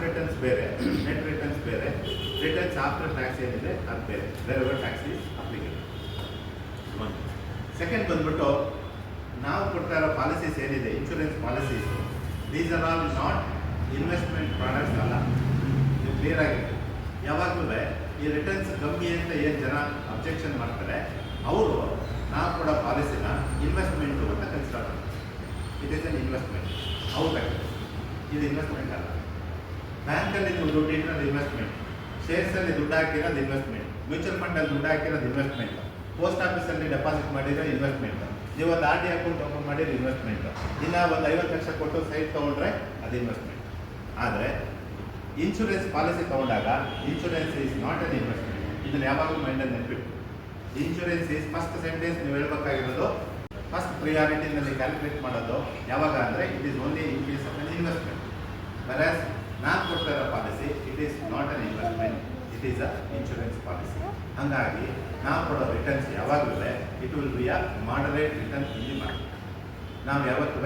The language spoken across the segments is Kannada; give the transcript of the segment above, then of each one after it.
ರಿಟರ್ನ್ಸ್ ಬೇರೆ, ನೆಟ್ ರಿಟರ್ನ್ಸ್ ಬೇರೆ, ರಿಟರ್ನ್ಸ್ ಆಫ್ಟರ್ ಟ್ಯಾಕ್ಸ್ ಏನಿದೆ ಅದು ಬೇರೆ, ಬೇರೆ ಟ್ಯಾಕ್ಸ್ ಈಸ್ ಅಪ್ಲಿಕೇಬಲ್. ಒಂದು ಸೆಕೆಂಡ್ ಬಂದ್ಬಿಟ್ಟು ನಾವು ಕೊಡ್ತಾ ಇರೋ ಪಾಲಿಸೀಸ್ ಏನಿದೆ, insurance policies, these are all not investment products ಅಲ್ಲ. ಇದು ಕ್ಲಿಯರ್ ಆಗಿದೆ. ಯಾವಾಗಲೂ ಈ ರಿಟರ್ನ್ಸ್ ಕಮ್ಮಿ ಅಂತ ಏನು ಜನ ಅಬ್ಜೆಕ್ಷನ್ ಮಾಡ್ತಾರೆ, ಅವರು ನಾವು ಕೊಡೋ ಪಾಲಿಸಿನ ಇನ್ವೆಸ್ಟ್ಮೆಂಟು ಅಂತ ಕನ್ಸಿಡರ್ ಮಾಡ್ತಾರೆ. It is an investment. ಹೌದಾಗಿದೆ, ಇದು ಇನ್ವೆಸ್ಟ್ಮೆಂಟ್ ಅಲ್ಲ. ಬ್ಯಾಂಕಲ್ಲಿ ನೀವು ದುಡ್ಡು ಇಟ್ಟಿರೋದು ಇನ್ವೆಸ್ಟ್ಮೆಂಟ್, ಶೇರ್ಸಲ್ಲಿ ದುಡ್ಡು ಹಾಕಿರೋದು ಇನ್ವೆಸ್ಟ್ಮೆಂಟ್, ಮ್ಯೂಚುವಲ್ ಫಂಡಲ್ಲಿ ದುಡ್ಡು ಹಾಕಿರೋದು ಇನ್ವೆಸ್ಟ್ಮೆಂಟ್, ಪೋಸ್ಟ್ ಆಫೀಸಲ್ಲಿ ಡೆಪಾಸಿಟ್ ಮಾಡಿರೋ ಇನ್ವೆಸ್ಟ್ಮೆಂಟ್, ನೀವು ಒಂದು ಆರ್ ಡಿ ಅಕೌಂಟ್ ಓಪನ್ ಮಾಡಿರೋ ಇನ್ವೆಸ್ಟ್ಮೆಂಟ್, ಇನ್ನು ಒಂದು 50 ಲಕ್ಷ ಕೊಟ್ಟು ಸೈಟ್ ತೊಗೊಂಡ್ರೆ ಅದು ಇನ್ವೆಸ್ಟ್ಮೆಂಟ್. ಆದರೆ ಇನ್ಶೂರೆನ್ಸ್ ಪಾಲಿಸಿ ತೊಗೊಂಡಾಗ insurance is not an investment. ಇದನ್ನು ಯಾವಾಗಲೂ ಮೈಂಡಲ್ಲಿ ನೆನಪಿಟ್ಟು, ಇನ್ಶೂರೆನ್ಸ್ ಈಸ್ ಫಸ್ಟ್ ಸೆಂಟೆನ್ಸ್ ನೀವು ಹೇಳ್ಬೇಕಾಗಿರೋದು, ಫಸ್ಟ್ ಪ್ರಿಯಾರಿಟಿನಲ್ಲಿ ಕ್ಯಾಲ್ಕುಲೇಟ್ ಮಾಡೋದು ಯಾವಾಗ ಅಂದರೆ it is only in case of an investment. Versus ನಾನು ಕೊಡ್ತಾ ಇರೋ policy it is not an investment, it is a insurance policy. ಹಾಗಾಗಿ ನಾವು ಕೊಡೋ ರಿಟರ್ನ್ಸ್ ಯಾವಾಗಲೂ it will be a moderate return ಇಲ್ಲಿ ಮಾಡಿ. ನಾವು ಯಾವತ್ತೂ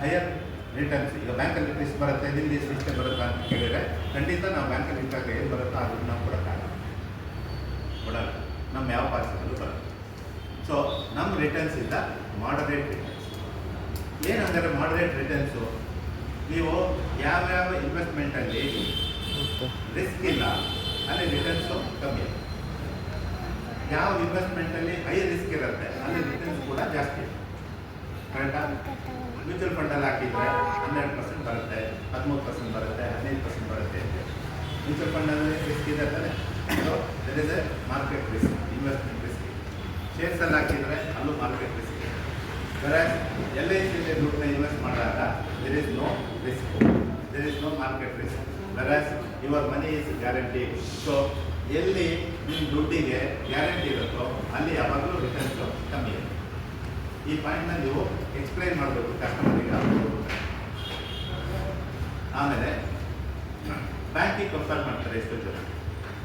ಹೈಯರ್ ರಿಟರ್ನ್ಸ್, ಈಗ ಬ್ಯಾಂಕಲ್ಲಿ ಇಷ್ಟು ಬರುತ್ತೆ, ನಿಮ್ದು ಇಷ್ಟೇ ಬರುತ್ತಾ ಅಂತ ಕೇಳಿದರೆ ಖಂಡಿತ ನಾವು ಬ್ಯಾಂಕಲ್ಲಿ ಇಟ್ಟಾಗ ಏನು ಬರುತ್ತೋ ಅದನ್ನು ನಾವು ಕೊಡೋಕ್ಕಾಗಲ್ಲ, ನಮ್ಮ ಯಾವ ಪಾಲಿಸಿಗಳು ಬರುತ್ತೆ. ಸೊ ನಮ್ಮ ರಿಟರ್ನ್ಸ್ ಇಂದ ಮಾಡರೇಟ್ ರಿಟರ್ನ್ಸ್. ಏನಂದರೆ ಮಾಡರೇಟ್ ರಿಟರ್ನ್ಸು, ನೀವು ಯಾವ್ಯಾವ ಇನ್ವೆಸ್ಟ್ಮೆಂಟಲ್ಲಿ ರಿಸ್ಕ್ ಇಲ್ಲ ಅಲ್ಲಿ ರಿಟರ್ನ್ಸು ಕಮ್ಮಿ ಇದೆ. ಯಾವ ಇನ್ವೆಸ್ಟ್ಮೆಂಟಲ್ಲಿ ಹೈ ರಿಸ್ಕ್ ಇರುತ್ತೆ ಅಲ್ಲಿ ರಿಟರ್ನ್ಸ್ ಕೂಡ ಜಾಸ್ತಿ ಇದೆ. ಕರೆಕ್ಟಾ? ಮ್ಯೂಚುವಲ್ ಫಂಡಲ್ಲಿ ಹಾಕಿದರೆ 12% ಬರುತ್ತೆ, 13% ಬರುತ್ತೆ, 15% ಬರುತ್ತೆ. ಮ್ಯೂಚುವಲ್ ಫಂಡಲ್ಲಿ ರಿಸ್ಕ್ ಇದೆ ತಾನೆ, there is a market risk, investment risk. ಶೇರ್ಸಲ್ಲಿ ಹಾಕಿದರೆ ಅಲ್ಲೂ ಮಾರ್ಕೆಟ್ ರಿಸ್ಕ್ ಇದೆ. whereas LIC ದುಡ್ಡನ್ನ ಇನ್ವೆಸ್ಟ್ ಮಾಡಿದಾಗ there is no risk, there is no market risk, whereas your money is guaranteed. So ಎಲ್ಲಿ ನಿಮ್ಮ ದುಡ್ಡಿಗೆ ಗ್ಯಾರಂಟಿ ಇರುತ್ತೋ ಅಲ್ಲಿ ಯಾವಾಗಲೂ ರಿಟರ್ನ್ಸ್ ಕಮ್ಮಿ ಇದೆ. ಈ ಪಾಯಿಂಟ್ನ ನೀವು ಎಕ್ಸ್ಪ್ಲೈನ್ ಮಾಡಬೇಕು ಕಸ್ಟಮರಿಗೆ. ಆಮೇಲೆ ಬ್ಯಾಂಕಿಗೆ ಕಂಪೇರ್ ಮಾಡ್ತಾರೆ ಎಷ್ಟೋ ಜನ.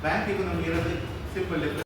ಬ್ಯಾಂಕಿಗೂ ನಮಗಿರೋದು ಸಿಂಪಲ್ ಡಿಫ್ರೆನ್ಸ್.